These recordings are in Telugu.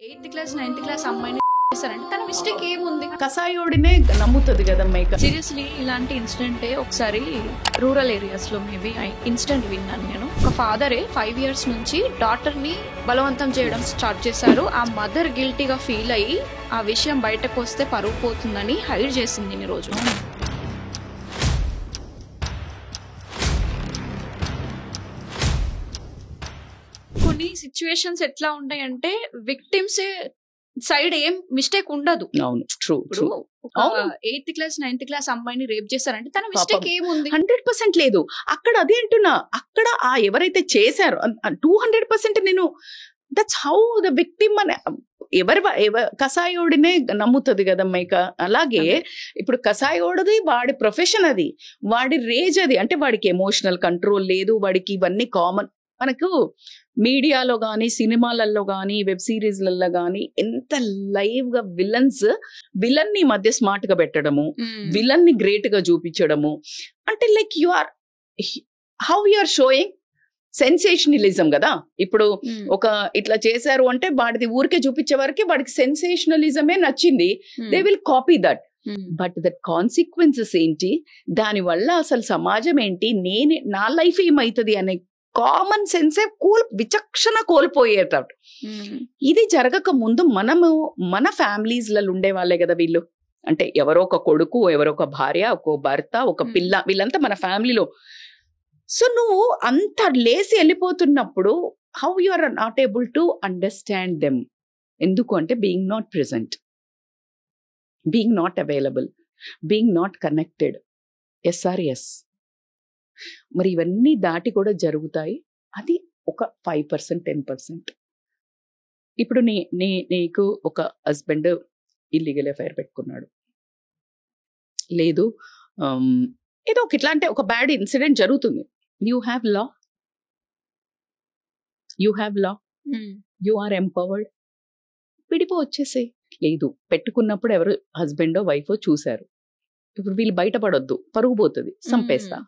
8th క్లాస్ 9th క్లాస్ అమ్మాయిని చేశారంటే తన మిస్టేక్ ఏముంది? కసాయోడినే నమ్ముతుంది కదా మైక. సీరియస్లీ ఇలాంటి ఇన్సిడెంటే ఒకసారి రూరల్ ఏరియాస్ లో మేబీ ఇన్సిడెంట్ విన్నాను నేను. ఒక ఫాదరే 5 years నుంచి డాటర్ ని బలవంతం చేయడం స్టార్ట్ చేశారు. ఆ మదర్ గిల్టీగా ఫీల్ అయ్యి ఆ విషయం బయటకు వస్తే పరువు పోతుందని హైడ్ చేసింది ఇన్ని రోజు. కొన్ని సిచ్యువేషన్స్ ఎట్లా ఉంటాయంటే విక్టిమ్స్ సైడ్ ఏం మిస్టేక్ ఉండదు. అవును, true. 8th class 9th class అమ్మాయిని రేప్ చేశారంటే తన మిస్టేక్ ఏముంది? 100% లేదు. అక్కడ అదే అంటున్నా, అక్కడ ఆ ఎవరైతే చేశారో 200% నేను దట్స్ హౌ ద విక్టిమ్ అని కసాయోడినే నమ్ముతుంది కదా మైక. అలాగే ఇప్పుడు కసాయోడిది వాడి ప్రొఫెషన్, అది వాడి రేజ్, అది అంటే వాడికి ఎమోషనల్ కంట్రోల్ లేదు, వాడికి ఇవన్నీ కామన్. మనకు మీడియాలో కానీ సినిమాలలో కానీ వెబ్ సిరీస్లలో కానీ ఎంత లైవ్ గా విలన్ ని మధ్య స్మార్ట్ గా పెట్టడము, విలన్ ని గ్రేట్ గా చూపించడము, అంటే like you are how you are showing sensationalism కదా. ఇప్పుడు ఒక ఇట్లా చేశారు అంటే వాడిది ఊరికే చూపించే వరకు వాడికి సెన్సేషనలిజమే నచ్చింది, they will copy that. But that consequences ఏంటి, దాని వల్ల అసలు సమాజం ఏంటి, నా లైఫ్ ఏమైతుంది అనే కామన్ సెన్సే విచక్షణ కోల్పోయేటట్టు. ఇది జరగక ముందు మన ఫ్యామిలీస్లలో ఉండే వాళ్ళే కదా వీళ్ళు. అంటే ఎవరో ఒక కొడుకు, ఎవరో ఒక భార్య, ఒక భర్త, ఒక పిల్ల, వీళ్ళంతా మన ఫ్యామిలీలో. సో నువ్వు అంత లేసి వెళ్ళిపోతున్నప్పుడు how you are not able to understand them. ఎందుకు అంటే being not present, being not available, being not connected. Yes. మరి ఇవన్నీ దాటి కూడా జరుగుతాయి. అది ఒక 5%, 10%. ఇప్పుడు నీకు ఒక హస్బెండ్ ఇల్లీగల్ అఫైర్ పెట్టుకున్నాడు, లేదు ఏదో ఒక ఇట్లా అంటే ఒక బ్యాడ్ ఇన్సిడెంట్ జరుగుతుంది. You have law, you are empowered, విడిపో వచ్చేసే. లేదు, పెట్టుకున్నప్పుడు ఎవరు హస్బెండో వైఫో చూశారు, ఇప్పుడు వీళ్ళు బయటపడొద్దు, పరుగు పోతుంది, సంపేస్తా.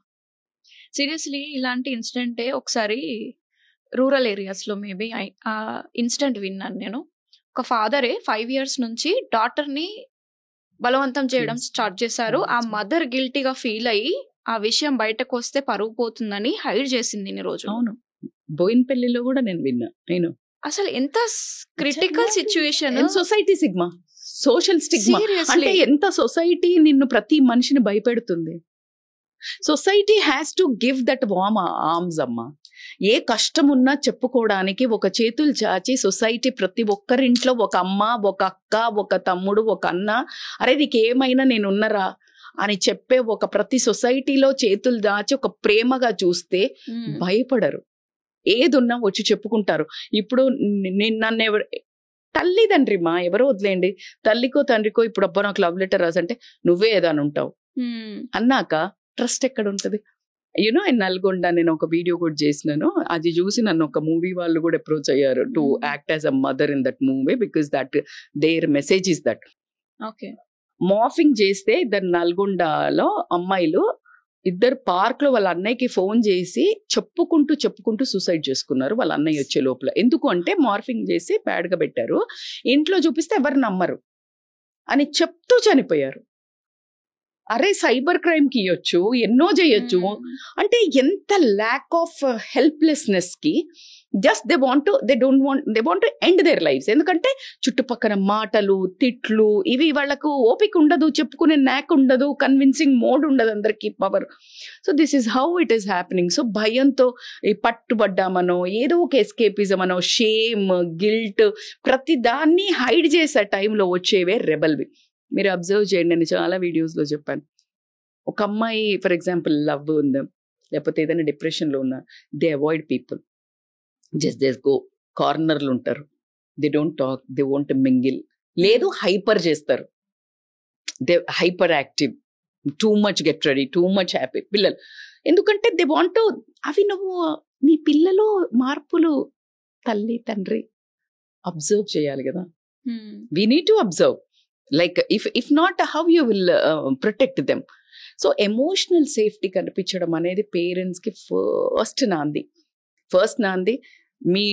సీరియస్లీ ఇలాంటి ఇన్సిడెంటే ఒకసారి రూరల్ ఏరియాస్ లో మేబీ ఆ ఇన్సిడెంట్ విన్నాను నేను. ఒక ఫాదరే 5 years నుంచి డాటర్ ని బలవంతం చేయడం స్టార్ట్ చేశారు. ఆ మదర్ గిల్టీగా ఫీల్ అయ్యి ఆ విషయం బయటకు వస్తే పరువు పోతుందని హైడ్ చేసింది ఇన్ని రోజు. అవును, బోయిన్పల్లిలో కూడా నేను విన్నా. అసలు ఎంత critical situation. Society sigma, social stigma, అంటే ఎంత సొసైటీ నిన్ను ప్రతి మనిషిని భయపెడుతుంది. Society has to give that warm arms అమ్మా. ఏ కష్టం ఉన్నా చెప్పుకోవడానికి ఒక చేతులు చాచి సొసైటీ ప్రతి ఒక్కరింట్లో ఒక అమ్మ, ఒక అక్క, ఒక తమ్ముడు, ఒక అన్న, అరే నీకు ఏమైనా నేను ఉన్నరా అని చెప్పే ఒక ప్రతి సొసైటీలో చేతులు దాచి ఒక ప్రేమగా చూస్తే భయపడరు. ఏదున్నా వచ్చి చెప్పుకుంటారు. ఇప్పుడు నన్ను తల్లిదండ్రి మా ఎవరో వదిలేండి, తల్లికో తండ్రికో ఇప్పుడు అబ్బా నాకు లవ్ లెటర్ రాసంటే నువ్వే ఏదని ఉంటావు అన్నాక ట్రస్ట్ ఎక్కడ ఉంటది? యూనో నల్గొండ నేను ఒక వీడియో కూడా చేసినాను, అది చూసి నన్ను ఒక మూవీ వాళ్ళు కూడా అప్రోచ్ అయ్యారు to act as a mother in that movie, because that there message is that. Morphing చేస్తే ఇద్దరు నల్గొండలో అమ్మాయిలు ఇద్దరు పార్క్ లో వాళ్ళ అన్నయ్యకి ఫోన్ చేసి చెప్పుకుంటూ సూసైడ్ చేసుకున్నారు వాళ్ళ అన్నయ్య వచ్చే లోపల. ఎందుకు అంటే మార్ఫింగ్ చేసి బ్యాడ్ గా పెట్టారు, ఇంట్లో చూపిస్తే ఎవరు నమ్మరు అని చెప్తూ చనిపోయారు. అరే సైబర్ క్రైమ్ కి ఇవ్వచ్చు, ఎన్నో చేయొచ్చు. అంటే ఎంత ల్యాక్ ఆఫ్ హెల్ప్లెస్నెస్ కి just they want to end there lifes. ఎందుకంటే చుట్టుపక్కల మాటలు, తిట్లు, ఇవి వాళ్ళకు ఓపిక ఉండదు, చెప్పుకునే న్యాక్ ఉండదు, కన్విన్సింగ్ మోడ్ ఉండదు, అందరికి power. So this is how it is happening. So భయంతో పట్టుబడ్డామనో, ఏదో ఒక ఎస్కేపిజం అనో, షేమ్, గిల్ట్, ప్రతి దాన్ని హైడ్ చేసే టైంలో వచ్చేవే రెబల్వి. మీరు అబ్జర్వ్ చేయండి, నేను చాలా వీడియోస్లో చెప్పాను. ఒక అమ్మాయి ఫర్ ఎగ్జాంపుల్ లవ్ ఉందా, లేకపోతే ఏదైనా డిప్రెషన్లో ఉన్నా, they avoid people, just they go కార్నర్లు ఉంటారు, they don't talk, they won't mingle. లేదు హైపర్ చేస్తారు, they hyper active, too much get ready, too much happy పిల్లలు. ఎందుకంటే దే వాంట్ టు, అవి నువ్వు నీ పిల్లలు మార్పులు తల్లి తండ్రి అబ్జర్వ్ చేయాలి కదా. We need to observe. Like if not, how you will protect them? So emotional safety కనిపించడం అనేది పేరెంట్స్ కి ఫస్ట్ నాంది. మీ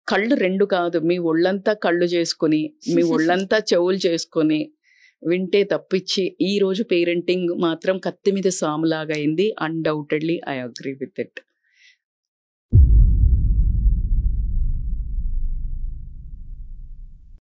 కళ్ళు 2 కాదు, మీ ఒళ్ళంతా కళ్ళు చేసుకొని, మీ ఒళ్ళంతా చెవులు చేసుకొని వింటే తప్పించి ఈ రోజు పేరెంటింగ్ మాత్రం కత్తి మీద సాములాగా అయింది. Undoubtedly I agree with it.